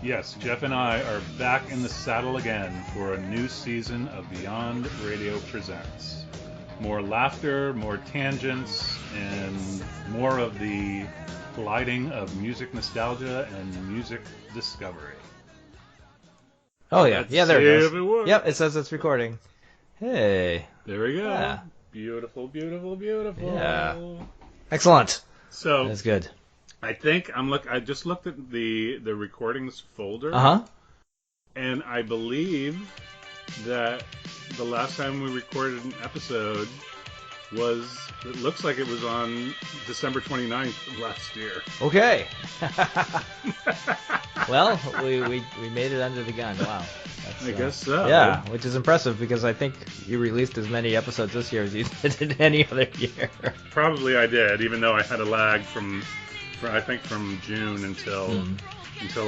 Yes, Jeff and I are back in the saddle again for a new season of Beyond Radio Presents. More laughter, more tangents, and more of the gliding of music nostalgia and music discovery. Oh, yeah. Yeah, there it goes. It works. Yep, it says it's recording. Hey. There we go. Yeah. Beautiful, beautiful, beautiful. Yeah. Excellent. So That's good. I think I just looked at the recordings folder. Uh-huh. And I believe that the last time we recorded an episode it looks like it was on December 29th of last year. Okay. Well, we made it under the gun. Wow. I guess so. Yeah, which is impressive because I think you released as many episodes this year as you did any other year. Probably I did, even though I had a lag from June until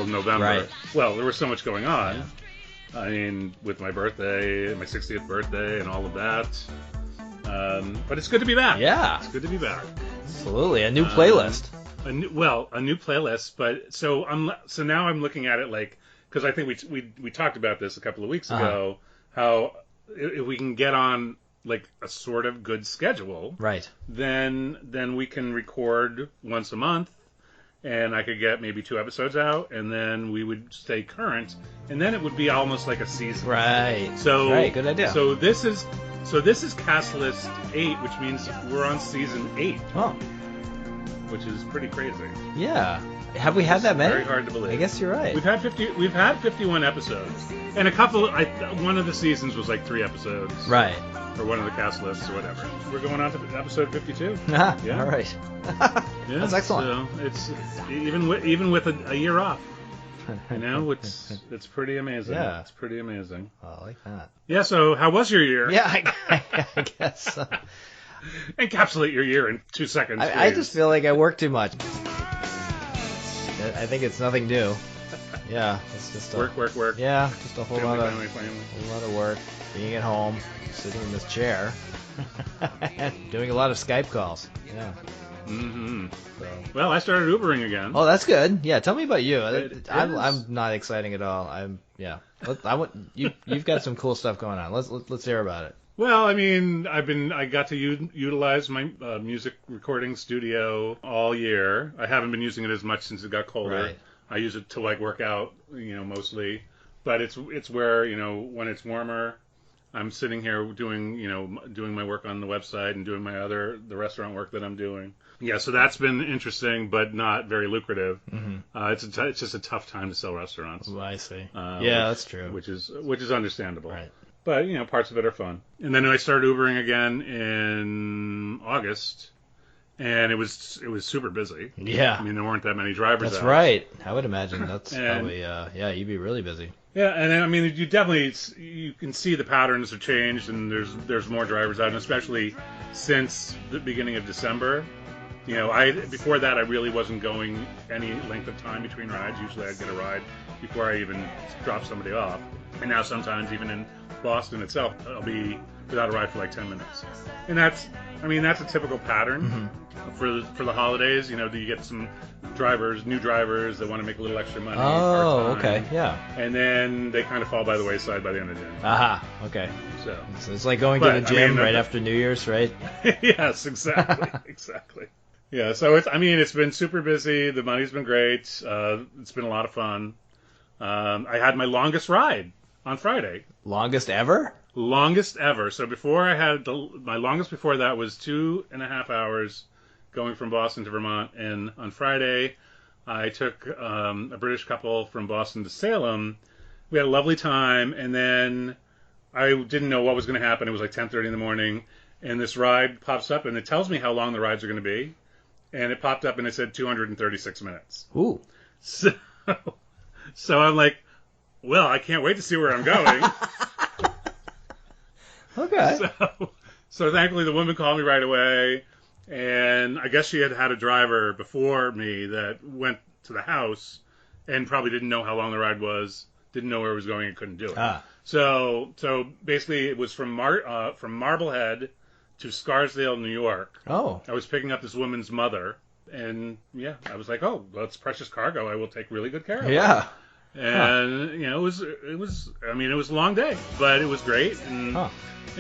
November. Right. Well, there was so much going on. Yeah. I mean, with my birthday, my 60th birthday, and all of that. But it's good to be back. Yeah. It's good to be back. Absolutely. A new playlist. A new playlist. But so now I'm looking at it like, because I think we talked about this a couple of weeks ago, how if we can get on like a sort of good schedule, Right. then we can record once a month, and I could get maybe 2 episodes out, and then we would stay current, and then it would be almost like a season. Right. So right, good idea. So this is Castlist 8, which means we're on season 8, Oh. which is pretty crazy. Yeah. Have we had that many? Very hard to believe. I guess you're right. We've had 51 episodes, and one of the seasons was like 3 episodes, Right. or one of the cast lists or whatever. We're going on to episode 52. Yeah. All right. Yeah, That's excellent. So it's even with a year off, it's pretty amazing. Yeah. It's pretty amazing. Oh, I like that. Yeah. So how was your year? Yeah, I guess. Encapsulate your year in 2 seconds. I just feel like I work too much. I think it's nothing new. Yeah, it's just work. Yeah, just a whole lot Family. of work. Being at home, sitting in this chair, doing a lot of Skype calls. Yeah. Mm-hmm. So. Well, I started Ubering again. Oh, that's good. Yeah, tell me about you. I'm is. not exciting at all. You've got some cool stuff going on. Let's hear about it. Well, I mean, I got to utilize my music recording studio all year. I haven't been using it as much since it got colder. Right. I use it to like work out, mostly. But it's where, when it's warmer, I'm sitting here doing my work on the website and doing the restaurant work that I'm doing. Yeah, so that's been interesting, but not very lucrative. Mm-hmm. It's just a tough time to sell restaurants. Oh, I see. Yeah, that's true. Which is understandable. Right. But, parts of it are fun. And then I started Ubering again in August, and it was super busy. Yeah. I mean, there weren't that many drivers That's out. right. I would imagine that's probably, you'd be really busy. Yeah, and I mean, you can see the patterns have changed, and there's more drivers out, and especially since the beginning of December. Before that, I really wasn't going any length of time between rides. Usually I'd get a ride before I even drop somebody off. And now sometimes, even in Boston itself, I'll be without a ride for like 10 minutes. And that's a typical pattern for the holidays. You get some new drivers that want to make a little extra money. Oh, part-time, okay, yeah. And then they kind of fall by the wayside by the end of June. Aha, okay. So it's like going to the gym right after New Year's, right? Yes, exactly, exactly. Yeah, so it's been super busy. The money's been great. It's been a lot of fun. I had my longest ride on Friday. Longest ever? Longest ever. So my longest before that was 2.5 hours going from Boston to Vermont. And on Friday, I took a British couple from Boston to Salem. We had a lovely time, and then I didn't know what was going to happen. It was like 10:30 in the morning, and this ride pops up, and it tells me how long the rides are going to be. And it popped up, and it said 236 minutes. Ooh. So I'm like, well, I can't wait to see where I'm going. Okay. So thankfully the woman called me right away, and I guess she had a driver before me that went to the house and probably didn't know how long the ride was, didn't know where it was going, and couldn't do it. So basically it was from Marblehead to Scarsdale, New York. Oh. I was picking up this woman's mother, and I was like, oh, well, it's precious cargo. I will take really good care of it. Yeah. And it was I mean, it was a long day, but it was great. And I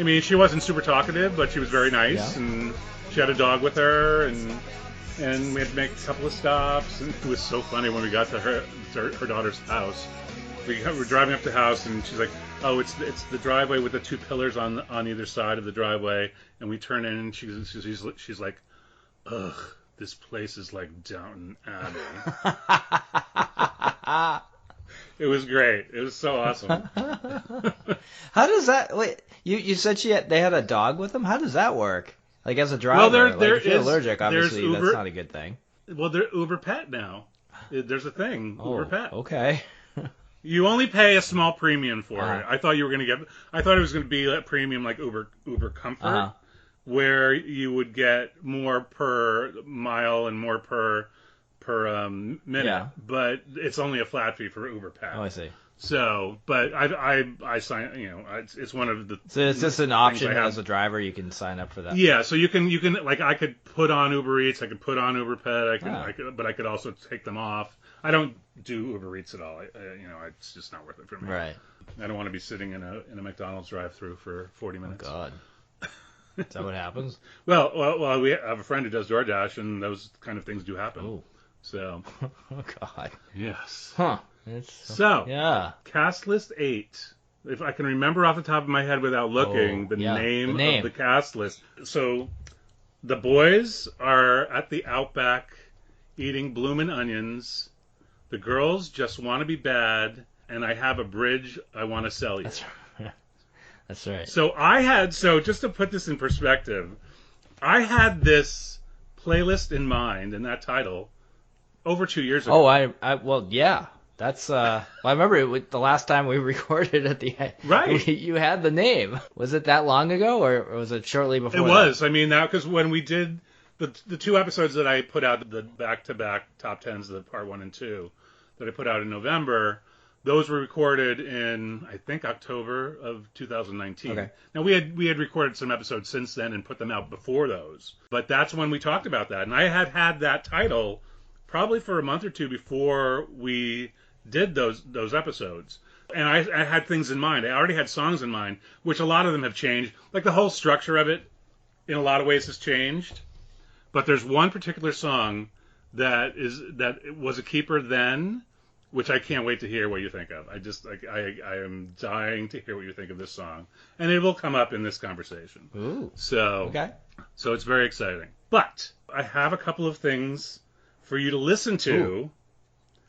mean, she wasn't super talkative, but she was very nice, and she had a dog with her, and we had to make a couple of stops. And it was so funny when we got to her daughter's house. We were driving up the house, and she's like, "Oh, it's the driveway with the two pillars on either side of the driveway." And we turn in, and she's like, "Ugh, this place is like Downton Abbey." It was great. It was so awesome. How does that? Wait, you said they had a dog with them. How does that work? Like as a driver, well, if you're allergic, obviously that's not a good thing. Well, they're Uber Pet now. There's a thing, Uber Pet. Okay. You only pay a small premium for it. I thought you were going to get. I thought it was going to be a premium like Uber Comfort, where you would get more per mile and more per minute. Yeah. But it's only a flat fee for Uber Pet. Oh, I see. So, but I sign. It's one of the. So it's just an option as a driver. You can sign up for that. Yeah. So you can like I could put on Uber Eats. I could put on Uber Pet. But I could also take them off. I don't do Uber Eats at all. It's just not worth it for me. Right. I don't want to be sitting in a McDonald's drive-through for 40 minutes. Oh God. Is that what happens? Well, we have a friend who does DoorDash, and those kind of things do happen. Oh. So. Oh God. Yes. Huh. Yeah. Castlist 8. If I can remember off the top of my head without looking, the name of the cast list. So, the boys are at the Outback eating Bloomin' onions. The girls just want to be bad, and I have a bridge I want to sell you. That's right. So just to put this in perspective, I had this playlist in mind and that title over 2 years ago. Well, yeah. That's I remember the last time we recorded at the end. Right. You had the name. Was it that long ago, or was it shortly before? It was. I mean, now because when we did the two episodes that I put out, the back-to-back top tens, the part 1 and 2, that I put out in November, those were recorded in I think October of 2019. Okay. Now we had recorded some episodes since then and put them out before those, but that's when we talked about that, and I had that title probably for a month or two before we did those episodes. And I had things in mind. I already had songs in mind, which a lot of them have changed. Like the whole structure of it, in a lot of ways, has changed. But there's one particular song that was a keeper then, which I can't wait to hear what you think of. I am dying to hear what you think of this song, and it will come up in this conversation. Ooh. So it's very exciting. But I have a couple of things for you to listen to. Ooh.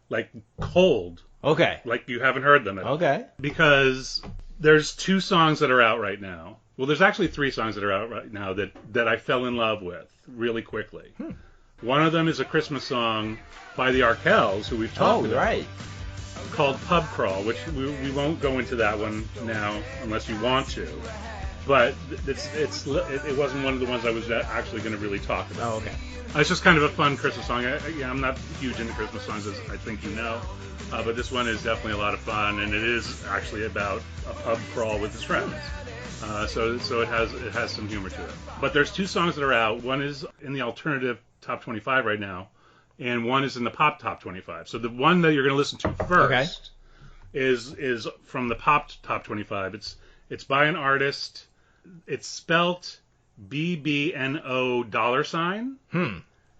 Like cold. Okay. Like you haven't heard them at all. Okay. Because there's 2 songs that are out right now. Well, there's actually 3 songs that are out right now that I fell in love with really quickly. One of them is a Christmas song by the Arkells, who we've talked about. Right. Called Pub Crawl, which we won't go into that one now unless you want to. But it wasn't one of the ones I was actually going to really talk about. Oh, okay. It's just kind of a fun Christmas song. I'm not huge into Christmas songs, as I think you know, but this one is definitely a lot of fun, and it is actually about a pub crawl with his friends. So it has some humor to it. But there's 2 songs that are out. One is in the alternative top 25 right now, and one is in the pop top 25. So the one that you're going to listen to first is from the pop top 25. It's by an artist. It's spelt BBNO $,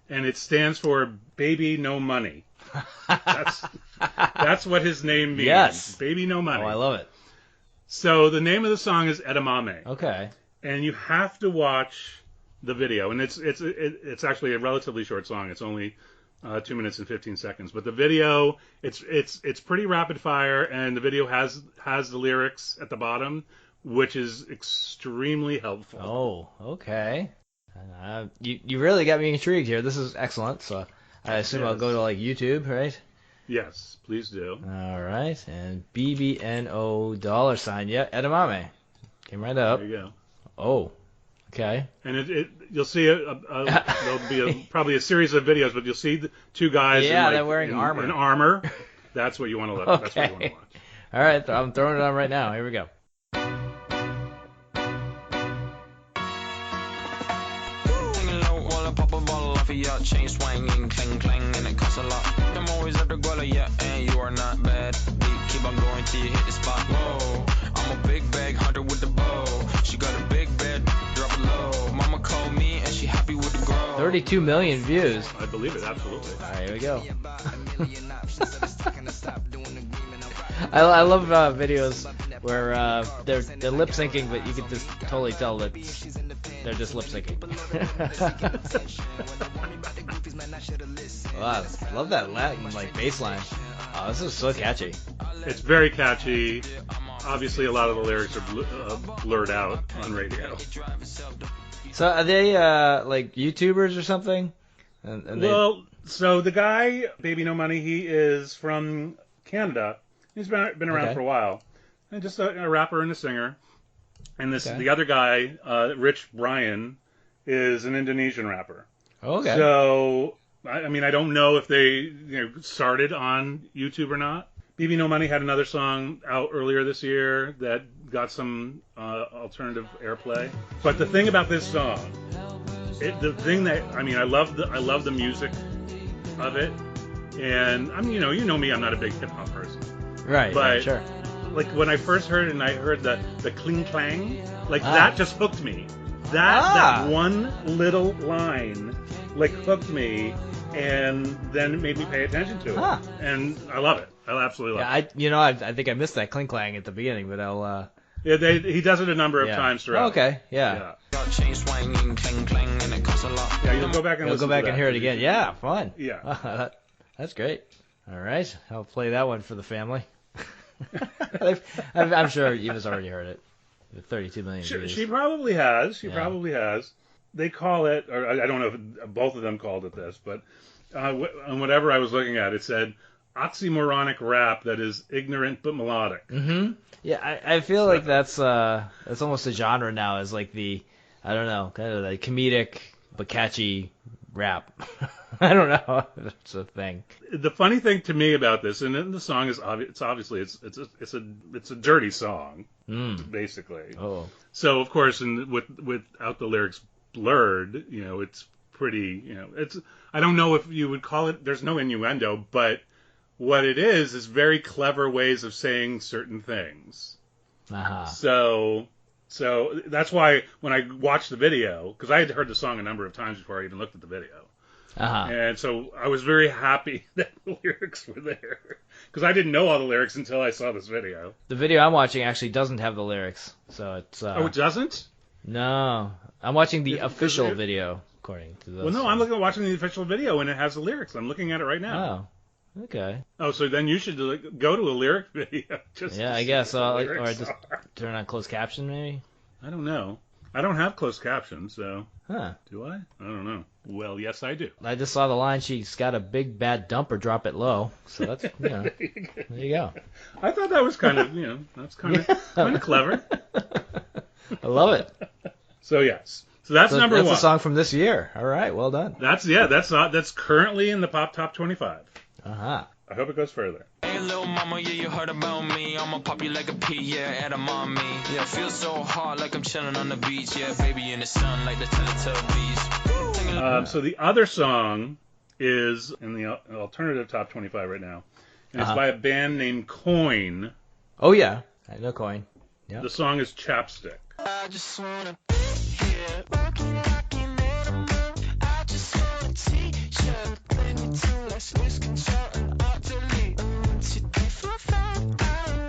and it stands for Baby No Money. That's what his name means. Yes. Baby No Money. Oh, I love it. So the name of the song is Edamame. Okay. And you have to watch the video, and it's actually a relatively short song. It's only 2 minutes and 15 seconds. But the video, it's pretty rapid fire, and the video has the lyrics at the bottom, which is extremely helpful. Oh, okay. You really got me intrigued here. This is excellent. So I assume I'll go to like YouTube, right? Yes, please do. All right, and BBNO $, yeah, Edamame. Came right up. There you go. Oh, okay. And you'll see there'll be probably a series of videos, but you'll see the 2 guys. Yeah, they're wearing armor. In armor. That's what you want to look. Okay. That's what you want to watch. All right, I'm throwing it on right now. Here we go. mafia, chain swinging, clang clang, and it costs a lot. I'm always at the guala, yeah, and you are not bad. Beat, keep on going till you hit the spot. Whoa, I'm a big bag hunter with the bow. She got a big bed, drop it low. Mama called me and she happy with the grow. 32 million views. I believe it, absolutely. All right, here we go. I love videos where they're lip syncing, but you can just totally tell that they're just lip syncing. Wow, I love that Latin like bass line. Oh, this is so catchy. It's very catchy. Obviously, a lot of the lyrics are blurred out on radio. So are they like YouTubers or something? And Well, so the guy, Baby No Money, he is from Canada. He's been around Okay. for a while, and just a rapper and a singer. And Okay. the other guy, Rich Brian, is an Indonesian rapper. okay. So I mean, I don't know if they started on YouTube or not. BB No Money had another song out earlier this year that got some alternative airplay. But the thing about this song, I love the music of it, and I mean, you know me, I'm not a big hip hop person, Right. but sure. like when I first heard it and I heard the cling clang, like that just hooked me. That one little line like hooked me, and then it made me pay attention to it, and I love it. I absolutely love it. I think I missed that cling clang at the beginning, but I'll. Yeah, he does it a number of times throughout. Okay. Yeah. Chain swinging, clang clang, and it costs a lot. Yeah, you'll go back and You'll listen go back to and that. hear it again. Yeah, fun. Yeah. That's great. All right, I'll play that one for the family. I'm sure Eva's already heard it. The 32 million views. She probably has. She Yeah. probably has. They call it, or I don't know if both of them called it this, but on whatever I was looking at, it said oxymoronic rap that is ignorant but melodic. Mm-hmm. Yeah, I feel like that's almost a genre now. Is like I don't know, kind of like comedic but catchy rap. I don't know if it's a thing. The funny thing to me about this, and then the song is obviously it's a dirty song, basically. Oh. So of course, without the lyrics blurred, it's pretty, it's, I don't know if you would call it, there's no innuendo, but what it is very clever ways of saying certain things. Uh-huh. So that's why when I watched the video, because I had heard the song a number of times before I even looked at the video. Uh-huh. And so I was very happy that the lyrics were there, because I didn't know all the lyrics until I saw this video. The video I'm watching actually doesn't have the lyrics, so it's. Oh, it doesn't? No, I'm watching the official video according to those. Well, no, I'm watching the official video, and it has the lyrics. I'm looking at it right now. Oh, okay. Oh, so then you should go to a lyric video. Yeah, I guess. Or lyrics just turn on closed caption, maybe. I don't know. I don't have closed captions, so. Huh. Do I? I don't know. Well, yes, I do. I just saw the line. She's got a big bad dumper. Drop it low. So that's there you go. I thought that was kind of that's kind of clever. I love it. So yes. So that's number one. That's a song from this year. All right, well done. That's currently in the Pop Top 25. Uh-huh. I hope it goes further. Hey, little mama, yeah, you heard about me. I'ma pop you like a pea, yeah, at a mommy. Yeah, feel so hot like I'm chilling on the beach. Yeah, baby in the sun like the Teletubbies. So the other song is in the alternative top 25 right now, and it's by a band named Coin. Oh yeah, I know Coin. Yeah. The song is Chapstick. I just wanna be here, walking like an animal. I just want a t-shirt, bring me to let's lose control and utterly. 1, 2, 3, 4, 5. I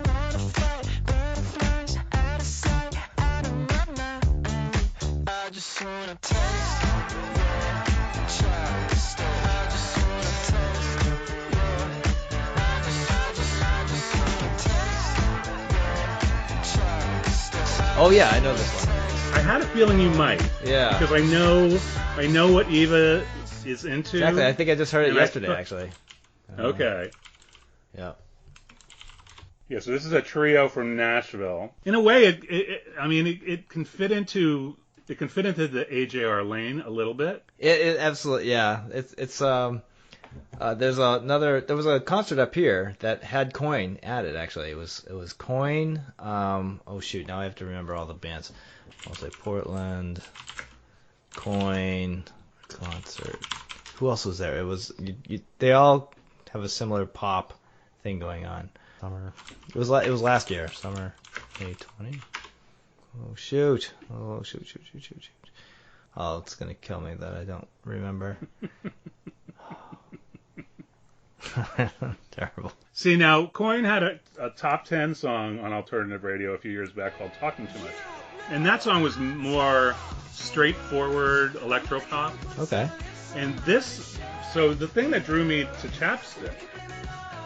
wanna fly, butterflies out of sight, out of my mind. I just wanna taste your chapstick. I just wanna taste your. I just wanna taste your chapstick. Oh yeah, I know this one. I had a feeling you might. Yeah. Because I know what Eva is into. Exactly. I think I just heard it And yesterday, actually. Okay. Yeah. Yeah, so this is a trio from Nashville. In a way, it can fit into the AJR lane a little bit. It absolutely, yeah. There was a concert up here that had Coin at it. Actually, it was Coin. Oh shoot, now I have to remember all the bands. I'll say Portland, Coin concert. Who else was there? It was they all have a similar pop thing going on. Summer. It was last year, summer 2020. Oh shoot! Oh, it's gonna kill me that I don't remember. Terrible. See, now, Coin had a top 10 song on alternative radio a few years back called Talking Too Much. And that song was more straightforward electropop. Okay. And so the thing that drew me to Chapstick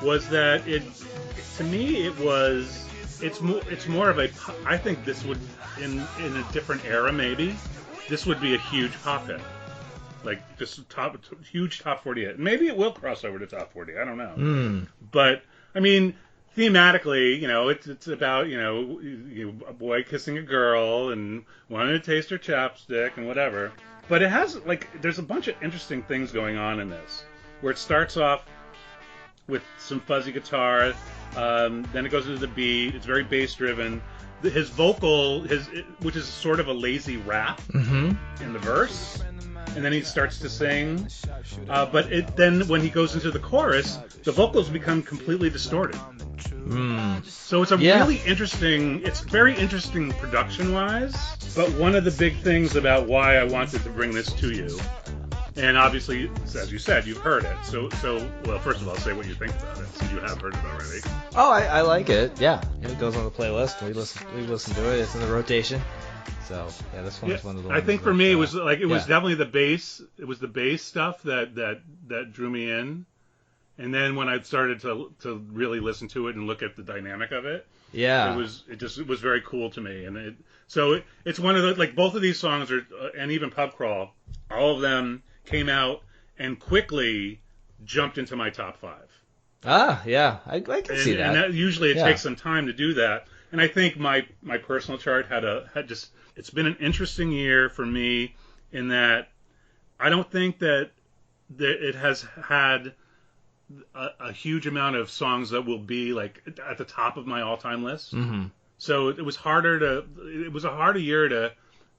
was that to me, it's more of a, I think this would, in a different era maybe, this would be a huge pop hit. Like, just huge top 40 hit. Maybe it will cross over to top 40. I don't know. But, I mean, thematically, it's about, a boy kissing a girl and wanting to taste her chapstick and whatever. But it has, there's a bunch of interesting things going on in this. Where it starts off with some fuzzy guitar, then it goes into the beat. It's very bass-driven. His vocal, which is sort of a lazy rap in the verse. And then he starts to sing, but then when he goes into the chorus, the vocals become completely distorted. So it's it's very interesting production-wise, but one of the big things about why I wanted to bring this to you, and obviously, as you said, you've heard it, so well, first of all, say what you think about it, since you have heard it already. Oh, I like it, yeah. It goes on the playlist, we listen to it, it's in the rotation. So yeah, this one was one of the ones. I think for me it was was definitely the bass. It was the bass stuff that drew me in, and then when I started to really listen to it and look at the dynamic of it, it was very cool to me. And it's one of the both of these songs are and even Pub Crawl, all of them came out and quickly jumped into my top 5. Ah, yeah, I can see that. And usually it takes some time to do that. And I think my personal chart it's been an interesting year for me in that I don't think that it has had a huge amount of songs that will be at the top of my all-time list. Mm-hmm. So it was a harder year to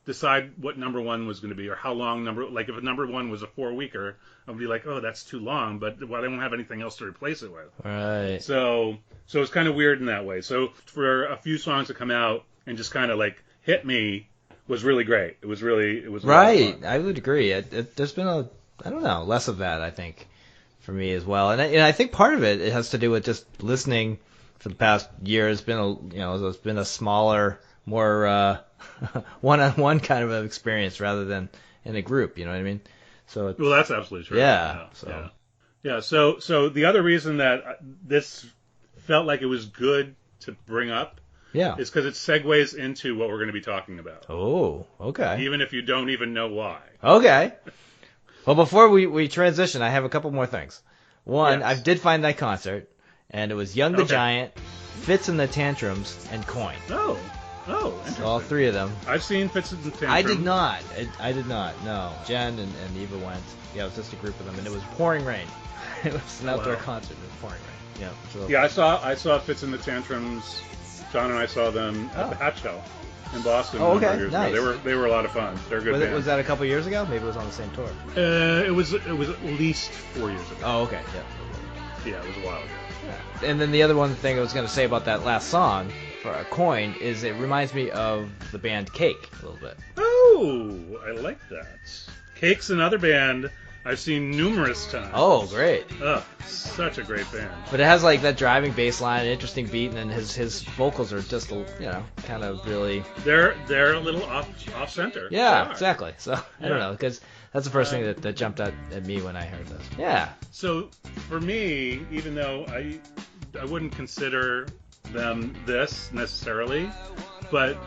decide what number one was going to be or how long if a number one was a 4-weeker, I would be like, oh, that's too long, but I don't have anything else to replace it with. Right. So it's kind of weird in that way. So for a few songs to come out and just kind of hit me was really great. It was right. I would agree. There's been less of that, I think, for me as well. And I think part of it has to do with just listening for the past year. It's been it's been a smaller, more one-on-one kind of an experience rather than in a group. You know what I mean? So well, that's absolutely true. Yeah. So the other reason that this felt like it was good to bring up is because it segues into what we're going to be talking about. Oh, okay. Even if you don't even know why. Okay. Well, before we transition, I have a couple more things. One, I did find that concert, and it was Young the Giant, Fitz and the Tantrums, and Coin. Oh, interesting. So all three of them. I've seen Fitz and the Tantrums. I did not. I did not. No. Jen and Eva went. Yeah, it was just a group of them, and it was pouring rain. It was an outdoor concert. It was pouring rain. Yeah. So, I saw Fitz and the Tantrums. John and I saw them at the Hatch Shell in Boston. Oh, okay. Years nice. ago. They were a lot of fun. They're a good band. Was that a couple years ago? Maybe it was on the same tour. It was at least 4 years ago. Oh, okay. Yeah, it was a while ago. Yeah. And then the other one thing I was going to say about that last song for a Coin is it reminds me of the band Cake a little bit. Oh, I like that. Cake's another band I've seen numerous times. Oh, great. Such a great band. But it has that driving bass line, an interesting beat, and then his vocals are just, kind of really... They're a little off center. Yeah, exactly. So, I don't know, because that's the first thing that jumped out at me when I heard this. Yeah. So, for me, even though I wouldn't consider them this necessarily, but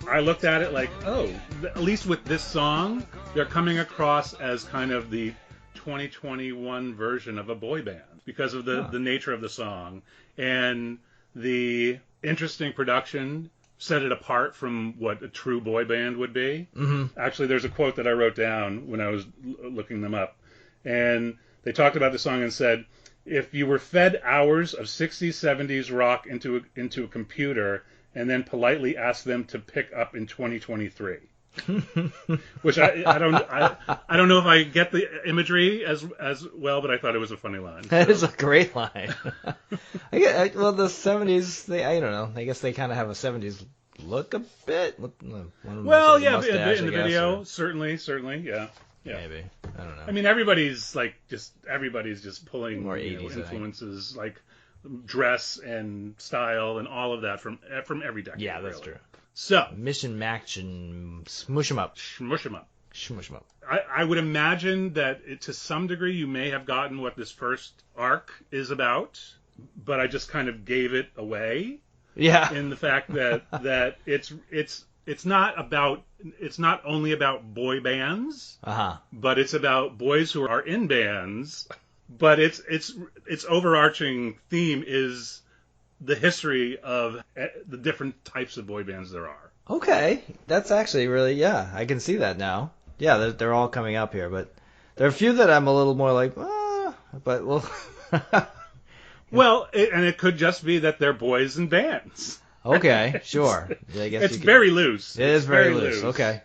I looked at it at least with this song, they're coming across as kind of the 2021 version of a boy band because of the nature of the song and the interesting production set it apart from what a true boy band would be. Mm-hmm. Actually, there's a quote that I wrote down when I was looking them up, and they talked about the song and said, if you were fed hours of 60s, 70s rock into a computer and then politely asked them to pick up in 2023. Which I don't know if I get the imagery as well, but I thought it was a funny line. That is a great line. Well, the 70s, I don't know. I guess they kind of have a 70s look a bit. Well, yeah, in the video, certainly, yeah. Maybe. I don't know. I mean, everybody's just pulling More 80s, influences, like dress and style and all of that from every decade. Yeah, that's really. true. So, Mission Match and Smush 'em Up. Smush 'em up. Smush 'em up. I would imagine that to some degree you may have gotten what this first arc is about, but I just kind of gave it away. Yeah. In the fact that it's not only about boy bands, but it's about boys who are in bands, but its overarching theme is the history of the different types of boy bands there are. Okay, that's actually really, yeah, I can see that now. Yeah, they're all coming up here, but there are a few that I'm a little more like, but well. Well, it could just be that they're boys in bands. Okay, sure. I guess it's very loose. It is very loose. Okay.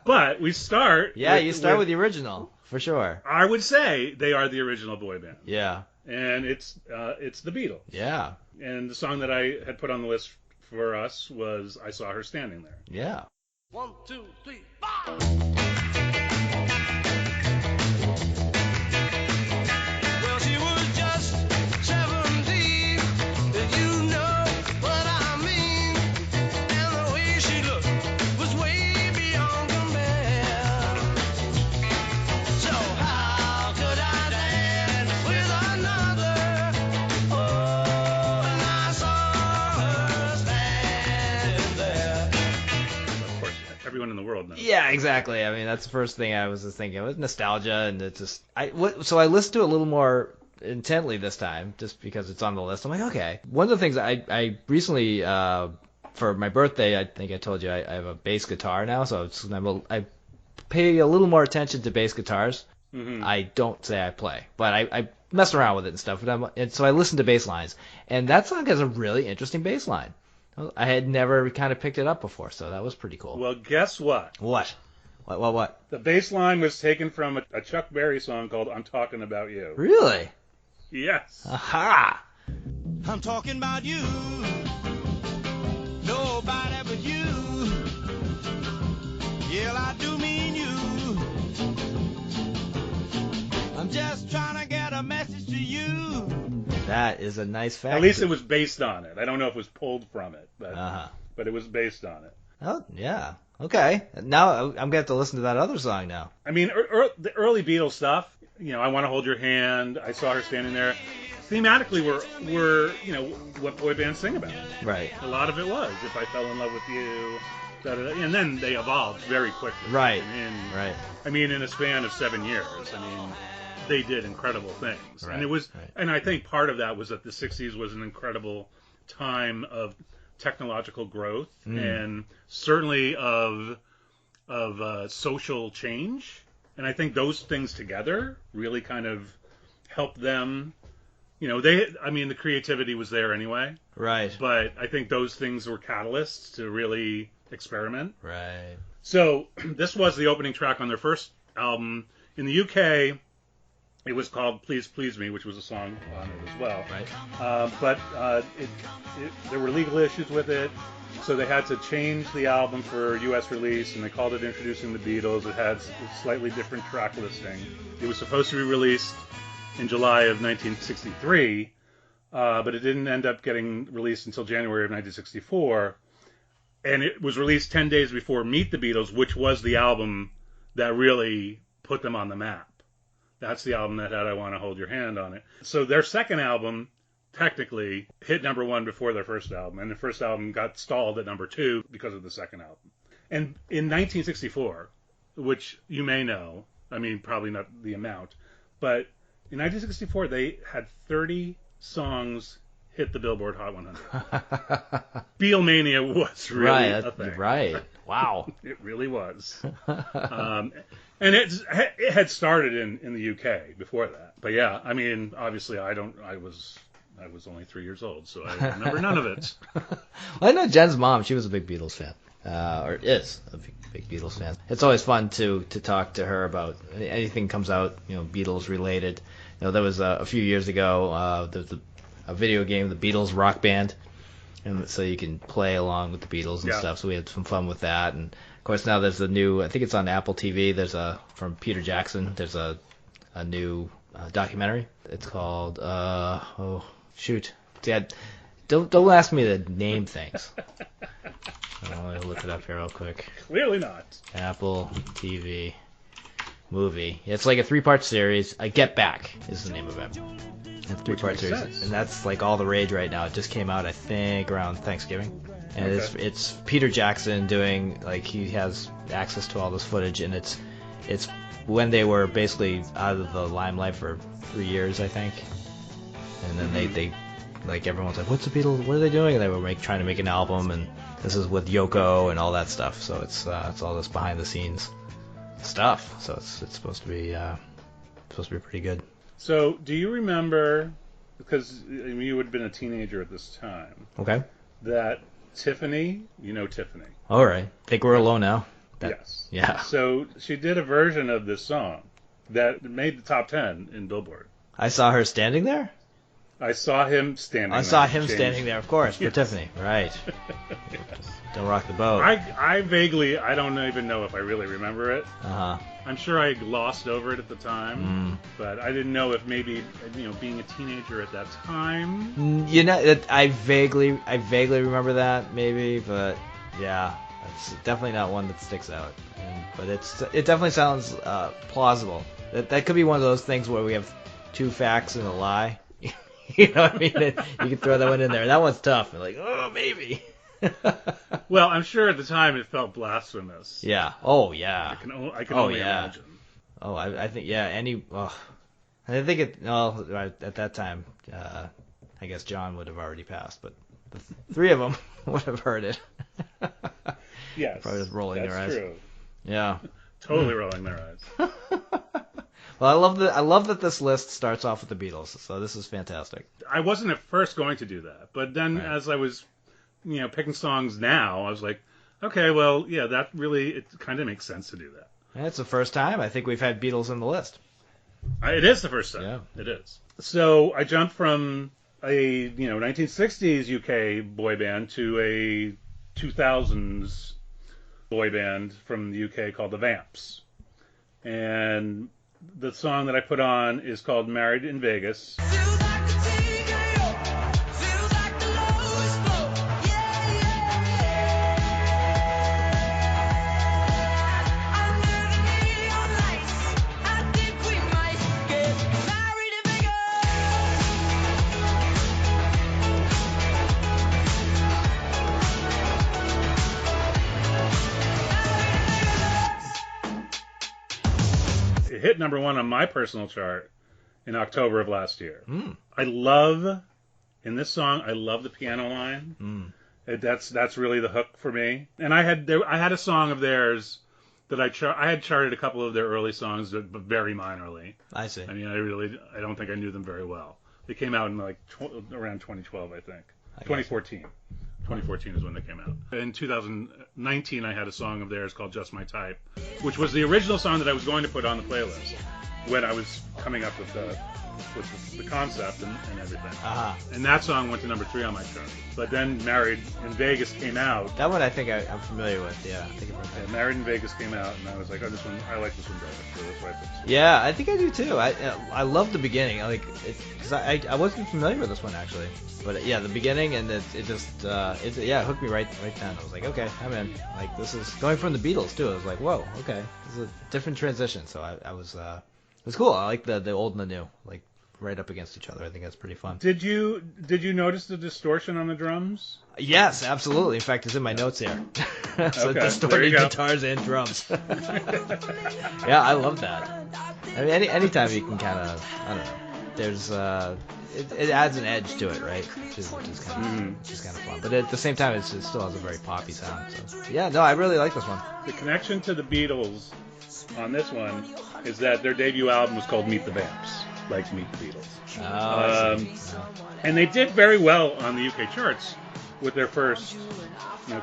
But we start. Yeah, you start with the original for sure. I would say they are the original boy band. Yeah. And it's the Beatles. Yeah. And the song that I had put on the list for us was "I Saw Her Standing There." Yeah. 1, 2, 3, 4. Well, she was just 17, you know what I mean. And the way she looked was way beyond compare. So how could I dance with another? Oh, and I saw her standing there. Of course, everyone in the world knows. Yeah, exactly. I mean, that's the first thing I was just thinking. It was nostalgia, and it's just so I listened to it a little more intently this time, just because it's on the list. I'm like, okay. One of the things I recently, for my birthday, I think I told you I have a bass guitar now, so I pay a little more attention to bass guitars. Mm-hmm. I don't say I play, but I mess around with it and stuff. And so I listen to bass lines, and that song has a really interesting bass line. I had never kind of picked it up before, so that was pretty cool. Well, guess what? What? The bass line was taken from a Chuck Berry song called "I'm Talking About You." Really? Yes. Aha! I'm talking about you, nobody but you. Yeah, I do mean you. I'm just trying to get a message to you. That is a nice fact. At least it was based on it. I don't know if it was pulled from it, but it was based on it. Oh, yeah. Okay. Now I'm going to have to listen to that other song now. I mean, the early Beatles stuff, I Want to Hold Your Hand, I Saw Her Standing There, thematically were what boy bands sing about. Right. A lot of it was, If I Fell in Love with You, and then they evolved very quickly. Right. Right. I mean, in a span of 7 years, they did incredible things. Right. And it was, right. And I think part of that was that the 60s was an incredible time of technological growth and certainly of social change. And I think those things together really kind of helped them. The creativity was there anyway. Right. But I think those things were catalysts to really experiment. Right. So this was the opening track on their first album. In the UK, it was called Please Please Me, which was a song on it as well. Right. But there were legal issues with it, so they had to change the album for U.S. release, and they called it Introducing the Beatles. It had a slightly different track listing. It was supposed to be released in July of 1963, but it didn't end up getting released until January of 1964. And it was released 10 days before Meet the Beatles, which was the album that really put them on the map. That's the album that had I Want to Hold Your Hand on it. So their second album, technically, hit number 1 before their first album. And the first album got stalled at number 2 because of the second album. And in 1964, which you may know, probably not the amount, but in 1964, they had 30 songs hit the Billboard Hot 100. Beatlemania was really a thing. Right. Wow. It really was. And it had started in the UK before that. But yeah, obviously I was only 3 years old, so I remember none of it. Well, I know Jen's mom, she was a big Beatles fan. or is a big Beatles fan. It's always fun to talk to her about anything comes out, Beatles related. There was a few years ago, there's a video game, the Beatles Rock Band, and so you can play along with the Beatles and stuff. So we had some fun with that, and of course now there's a new, I think it's on Apple TV. There's from Peter Jackson. There's a new documentary. It's called don't ask me to name things. I'll look it up here real quick. Clearly not. Apple TV movie. It's like a 3-part series. Get Back is the name of it. It's a 3-part series, sense. and that's like all the rage right now. It just came out, I think, around Thanksgiving, and it's Peter Jackson doing, like, he has access to all this footage, and it's when they were basically out of the limelight for 3 years, I think, and then they like, everyone's like, what's the Beatles? What are they doing? And they were trying to make an album, and this is with Yoko and all that stuff. So it's all this behind the scenes stuff. So it's supposed to be pretty good. So, do you remember, because you would have been a teenager at this time, Okay. that Tiffany, Tiffany? All right. Think we're alone now. Yes. Yeah. So she did a version of this song that made the top 10 in Billboard. I saw her standing there. I saw him standing there. I saw him standing there, of course, for Yes. Tiffany. Right. Yes. Don't rock the boat. I vaguely, I don't even know if I really remember it. Uh-huh. I'm sure I glossed over it at the time, but I didn't know if maybe, being a teenager at that time. I vaguely remember that, maybe, but yeah, it's definitely not one that sticks out. But it definitely sounds plausible. That could be one of those things where we have 2 facts and a lie. You know what I mean? You can throw that one in there. That one's tough. Like, oh, maybe. Well, I'm sure at the time it felt blasphemous. Yeah. Oh, yeah. I can only imagine. Oh, I think, yeah, I think at that time, I guess John would have already passed, but the 3 of them would have heard it. Yes. Probably just rolling their eyes. That's true. Yeah. Totally rolling their eyes. Well, I love that this list starts off with the Beatles, so this is fantastic. I wasn't at first going to do that, but then Right. as I was, picking songs now, I was like, okay, well, yeah, that really, it kind of makes sense to do that. And it's the first time I think we've had Beatles in the list. It is the first time. Yeah. It is. So I jumped from a 1960s UK boy band to a 2000s boy band from the UK called the Vamps. And the song that I put on is called Married in Vegas. Feels like a TKO. Feels like the lowest blow. Yeah, yeah, yeah. Under the neon lights, I think we might get married in Vegas. It hit number 1 on my personal chart in October of last year. In this song, I love the piano line. That's really the hook for me. And I had a song of theirs that I had charted a couple of their early songs, but very minorly. I see. I mean, I don't think I knew them very well. They came out in like around 2012, I think. 2014. 2014 is when they came out. In 2019, I had a song of theirs called Just My Type, which was the original song that I was going to put on the playlist when I was coming up with the concept and everything. Uh-huh. And that song went to number 3 on my chart. But then Married in Vegas came out. That one I think I'm familiar with. Yeah, I think I've heard that. And Married in Vegas came out, and I was like, oh, this one, I like this one better. So that's why I put this. Yeah, I think I do too. I love the beginning. Because I wasn't familiar with this one actually. But yeah, the beginning and it just hooked me right down. I was like, okay, I'm in. Like, this is going from the Beatles too. I was like, whoa, okay, this is a different transition. So I was it was cool. I like the old and the new, like right up against each other. I think that's pretty fun. Did you notice the distortion on the drums? Yes, absolutely. In fact, it's in my notes here. So Okay, there distorted you go. guitars and drums. Yeah, I love that. I mean, anytime you can kind of, I don't know. There's it adds an edge to it, right? Which is kind of fun. But at the same time, it still has a very poppy sound. So yeah, no, I really like this one. The connection to the Beatles on this one is that their debut album was called Meet the Vamps, like Meet the Beatles. Oh, I see. And they did very well on the UK charts with their first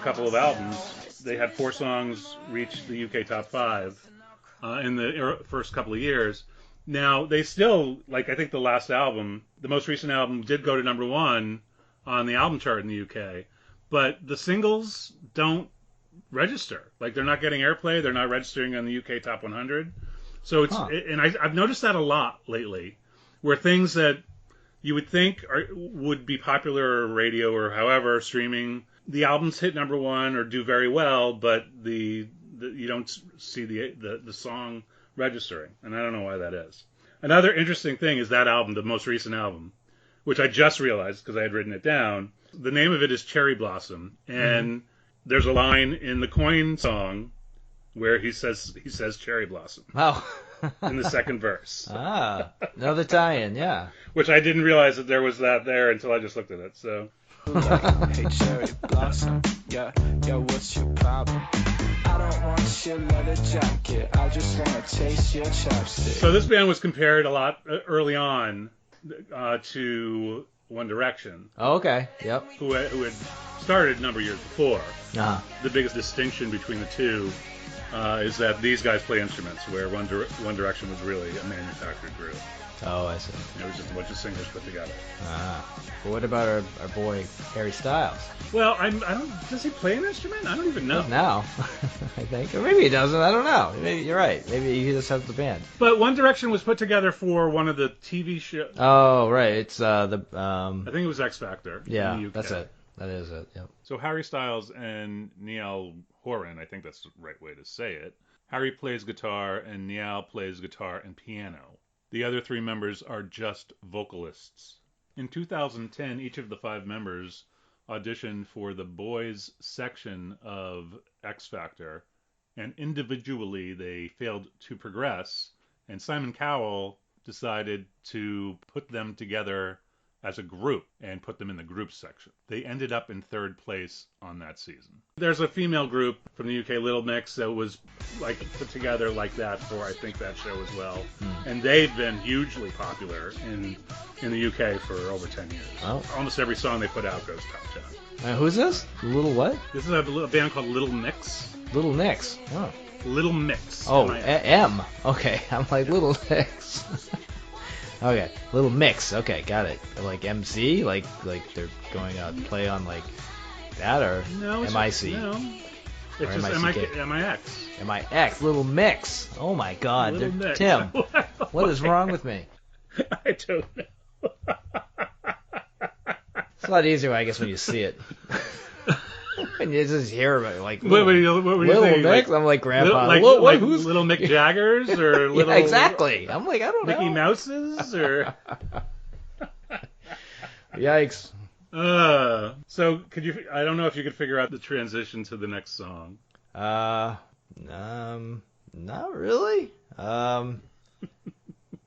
couple of albums. they had 4 songs reach the UK top 5 in the first couple of years. Now, they still, like, I think the last album, the most recent album, did go to number 1 on the album chart in the UK, but the singles don't register. Like, they're not getting airplay, they're not registering on the UK top 100. So it's, and I've noticed that a lot lately, where things that you would think would be popular on radio or however, streaming, the albums hit number 1 or do very well, but you don't see the song registering, and I don't know why that is. Another interesting thing is that album, the most recent album, which I just realized because I had written it down. The name of it is Cherry Blossom, and there's a line in the Coin song where he says Cherry Blossom. Wow. In the second verse. Another tie-in, yeah. Which I didn't realize that there was that there until I just looked at it. So. Hey, Cherry Blossom, yeah, what's your problem? I don't want your leather jacket, I just want to taste your chapstick. So this band was compared a lot early on to One Direction. Oh, okay, yep. Who had started a number of years before. Uh-huh. The biggest distinction between the two is that these guys play instruments, where One Direction was really a manufactured group. Oh, I see. It was just a bunch of singers put together. But what about our boy Harry Styles? Well, I don't. Does he play an instrument? I don't even know. Now, I think, or maybe he doesn't. I don't know. Maybe you're right. Maybe he just has the band. But One Direction was put together for one of the TV shows. Oh, right. It's I think it was X Factor. Yeah, in the UK. that's it. That is it. Yep. So Harry Styles and Niall Horan, I think that's the right way to say it. Harry plays guitar and Niall plays guitar and piano. The other 3 members are just vocalists. In 2010, each of the 5 members auditioned for the boys section of X Factor, and individually they failed to progress, and Simon Cowell decided to put them together as a group and put them in the group section. They ended up in 3rd place on that season. There's a female group from the UK, Little Mix, that was like put together like that for, I think, that show as well. And they've been hugely popular in the UK for over 10 years. Oh. Almost every song they put out goes top 10. Who's this? Little what? This is a band called Little Mix. Little Mix. Oh. Little Mix. Oh, M-I-X. M. Okay, I'm like Little Mix. Okay, Little Mix. Okay, got it. Like MC, like they're going out to play on like that, or No, it's MIC. No. Or It's just M-I-C-K. M-I-X. MIX. Little Mix. Oh my God, Little Mix. Tim, what is wrong with me? I don't know. It's a lot easier, I guess, when you see it. And you just hear about it, like What were you Little saying? Mix. I'm like Grandpa. Like Who's Little Mick Jaggers or Little yeah, exactly. I'm like, I don't Mickey know. Mouses or Yikes. So could you? I don't know if you could figure out the transition to the next song. Not really. I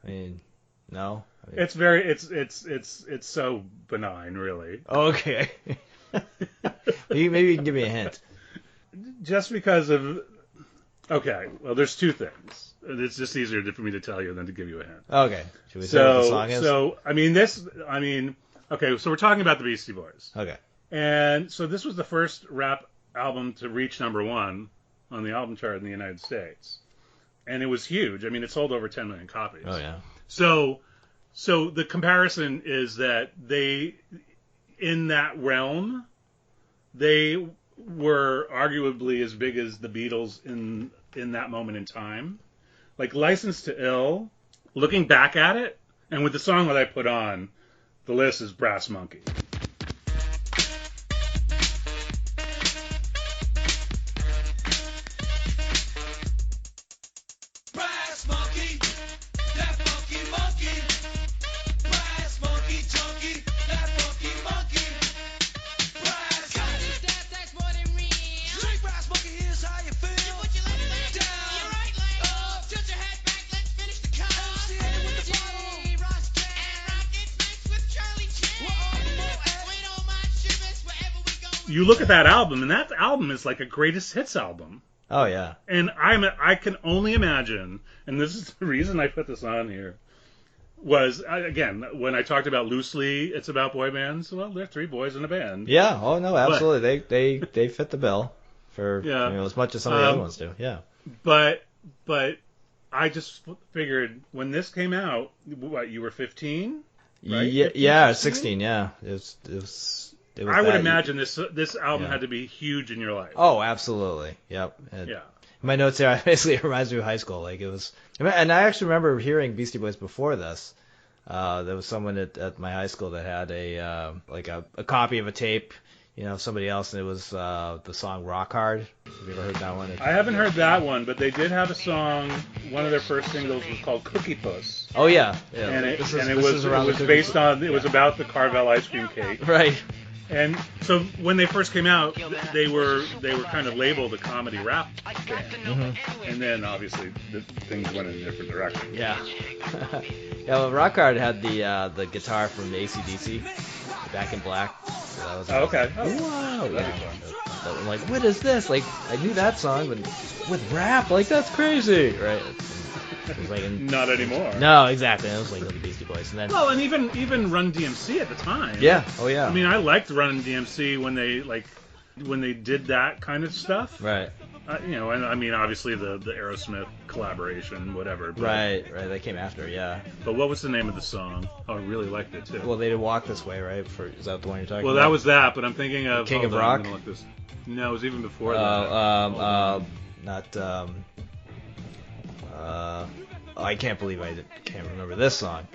mean, no. It's very. It's so benign, really. Okay. Maybe you can give me a hint. Just because of. Okay. Well, there's 2 things. It's just easier for me to tell you than to give you a hint. Okay. Should we say what the song is? So okay. So we're talking about the Beastie Boys. Okay. And so this was the first rap album to reach number 1 on the album chart in the United States. And it was huge. I mean, it sold over 10 million copies. Oh, yeah. So the comparison is that they, in that realm, they were arguably as big as the Beatles in that moment in time. Like License to Ill, looking back at it, and with the song that I put on, the list is Brass Monkey. Brass monkey, that funky monkey. Brass monkey, chunky, that funky monkey. Brass monkey, that's more than real. Drink brass monkey, here's how you feel. You put your left leg down, your right leg up. Tilt your head back, let's finish the count. MCA with the bottle, Ross and Rocket Mix with Charlie Chan. We're on the move, we don't mind shivers wherever we go. You look at that album, and that album is like a greatest hits album. Oh, yeah. And I can only imagine, and this is the reason I put this on here, was, again, when I talked about loosely, it's about boy bands, well, they're 3 boys in a band. Yeah. Oh, no, absolutely. They fit the bill. for Yeah. as much as some of the other ones do. Yeah. But I just figured when this came out, what, you were 15? Right? Yeah, 15, yeah, 16? 16. Yeah, it was. I would that- imagine this album Yeah. had to be huge in your life. Oh, absolutely. Yep. Yeah. My notes here basically reminds me of high school. Like it was, and I actually remember hearing Beastie Boys before this. There was someone at my high school that had a copy of a tape, somebody else, and it was the song Rock Hard. Have you ever heard that one? I haven't heard that one, but they did have a song. One of their first singles was called Cookie Puss. Oh yeah, And it This was is around the based on, it was about the Carvel ice cream cake. right. And so when they first came out, they were kind of labeled a comedy rap band. And then obviously things went in a different direction. Yeah. Yeah, well, Rock Hard had the guitar from AC/DC, Back in Black. So that was Oh, okay. Oh, wow. that'd Yeah. be fun. I'm like, what is this? Like, I knew that song, but with rap, like, that's crazy, right? It was like Not anymore. no, exactly. It was like the Beastie Boys, and then Well, and even Run DMC at the time. yeah, oh yeah, I mean, I liked Run DMC when they did that kind of stuff. right, And I mean, obviously the Aerosmith collaboration, whatever. But, right. That came after, yeah. But what was the name of the song? Oh, I really liked it too. Well, they did Walk This Way, right? Is that the one you're talking Well, about? that was that, but I'm thinking of King hold of on, I'm Rock? gonna look this. No, it was even before that. I can't believe can't remember this song.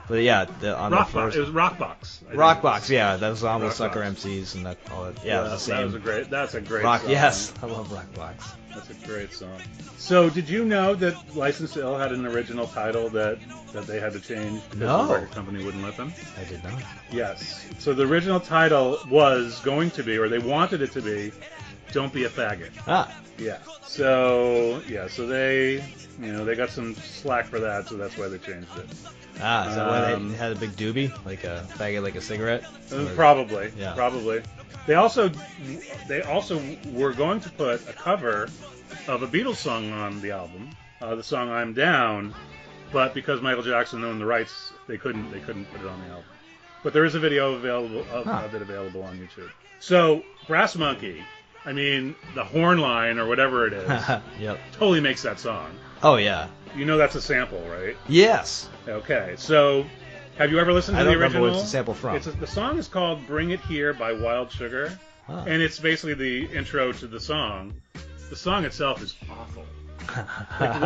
But yeah, on the Rockbox. first It was Rockbox. I think. Rockbox, yeah, that was on with Rockbox. Sucker MCs and that all that. Yeah, it was the same. That's a great Rock, song. yes, I love Rockbox. That's a great song. So, did you know that License to Ill had an original title that they had to change because No. the record company wouldn't let them? I did not. Yes. So the original title was going to be, or they wanted it to be, "Don't Be a Faggot." Ah, Yeah. So they got some slack for that, so that's why they changed it. is that why they had a big doobie, like a faggot, like a cigarette? Or- Probably. Yeah. Probably. They also were going to put a cover of a Beatles song on the album, the song "I'm Down," but because Michael Jackson owned the rights, they couldn't put it on the album. But there is a video available of it available on YouTube. So Brass Monkey, I mean the horn line or whatever it is, Yep. totally makes that song. Oh yeah. You know that's a sample, right? Yes. Okay, so have you ever listened to I the don't remember original? what it's a sample from. The song is called "Bring It Here" by Wild Sugar, Huh. and it's basically the intro to the song. The song itself is awful. Like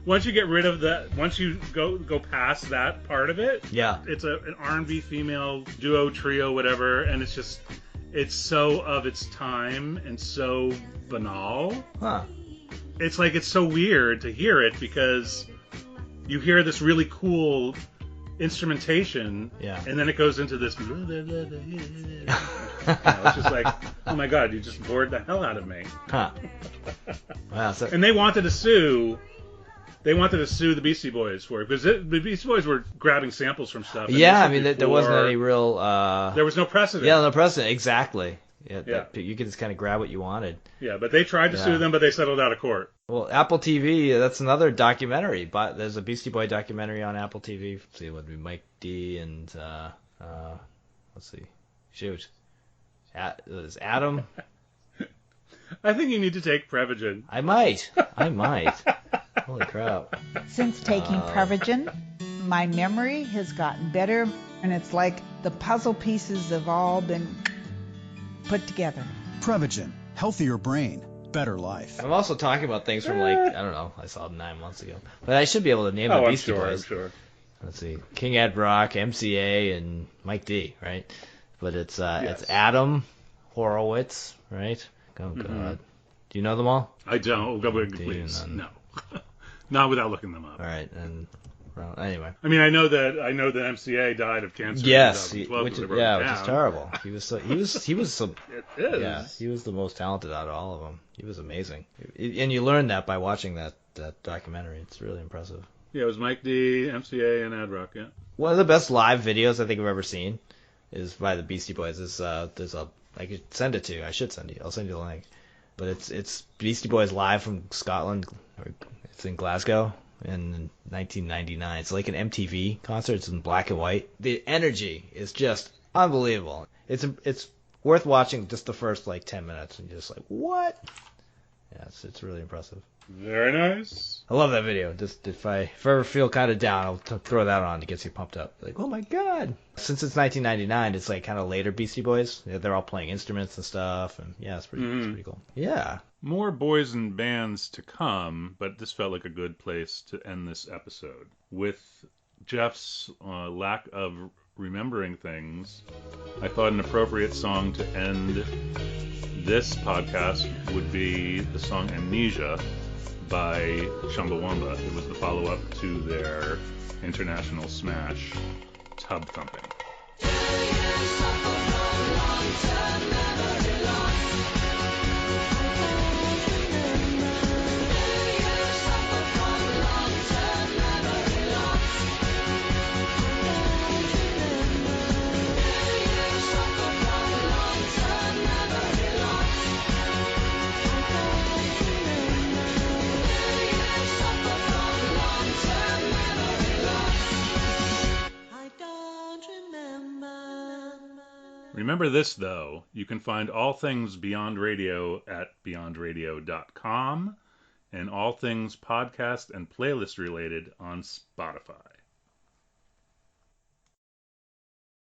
once you get rid of once you go past that part of it, Yeah. it's an R&B female duo, trio, whatever, and it's so of its time and so banal. Huh. It's like it's so weird to hear it because you hear this really cool instrumentation, Yeah. and then it goes into this. It's just like, oh my god, you just bored the hell out of me. Huh. Wow. So, And they wanted to sue. They wanted to sue the Beastie Boys for it because the Beastie Boys were grabbing samples from stuff. and yeah, this I was mean, there before- wasn't any real. There was no precedent. Yeah, no precedent. Exactly. Yeah, Yeah. you could just kind of grab what you wanted. Yeah, but they tried to Yeah. sue them, but they settled out of court. Well, Apple TV, that's another documentary. But there's a Beastie Boy documentary on Apple TV. Let's see, what would be Mike D and let's see, shoot, is Adam? I think you need to take Prevagen. I might. Holy crap! Since taking Prevagen, my memory has gotten better, and it's like the puzzle pieces have all been put together. Prevagen, healthier brain, better life. I'm also talking about things from like I don't know. I saw it 9 months ago, but I should be able to name the I'm Beastie sure. Boys. I'm sure. Let's see, King Ed Rock, MCA, and Mike D, right? But it's Adam Horowitz, right? Oh God, do you know them all? I don't. Please, no. Not without looking them up. All right, and well, anyway. I mean, I know that MCA died of cancer. Yes, in 2012, which because is they brought him which is down. terrible. He was some It is. yeah, he was the most talented out of all of them. He was amazing, and you learn that by watching that documentary. It's really impressive. Yeah, it was Mike D, MCA, and Ad Rock. Yeah. One of the best live videos I think I've ever seen is by the Beastie Boys. There's I could send it to you. I should send you. I'll send you the link. But it's Beastie Boys live from Scotland. It's in Glasgow in 1999. It's like an MTV concert. It's in black and white. The energy is just unbelievable. It's worth watching just the first like 10 minutes, and you're just like, what? Yeah, it's really impressive. Very nice. I love that video. Just if I ever feel kind of down, I'll throw that on to get you pumped up. Like, oh my god! Since it's 1999, it's like kind of later Beastie Boys. Yeah, they're all playing instruments and stuff, and yeah, it's pretty cool. Yeah. More boys and bands to come, but this felt like a good place to end this episode. With Jeff's lack of remembering things, I thought an appropriate song to end this podcast would be the song Amnesia by Chumbawamba. It was the follow-up to their international smash, Tub Thumping. Remember this, though. You can find all things Beyond Radio at beyondradio.com and all things podcast and playlist related on Spotify.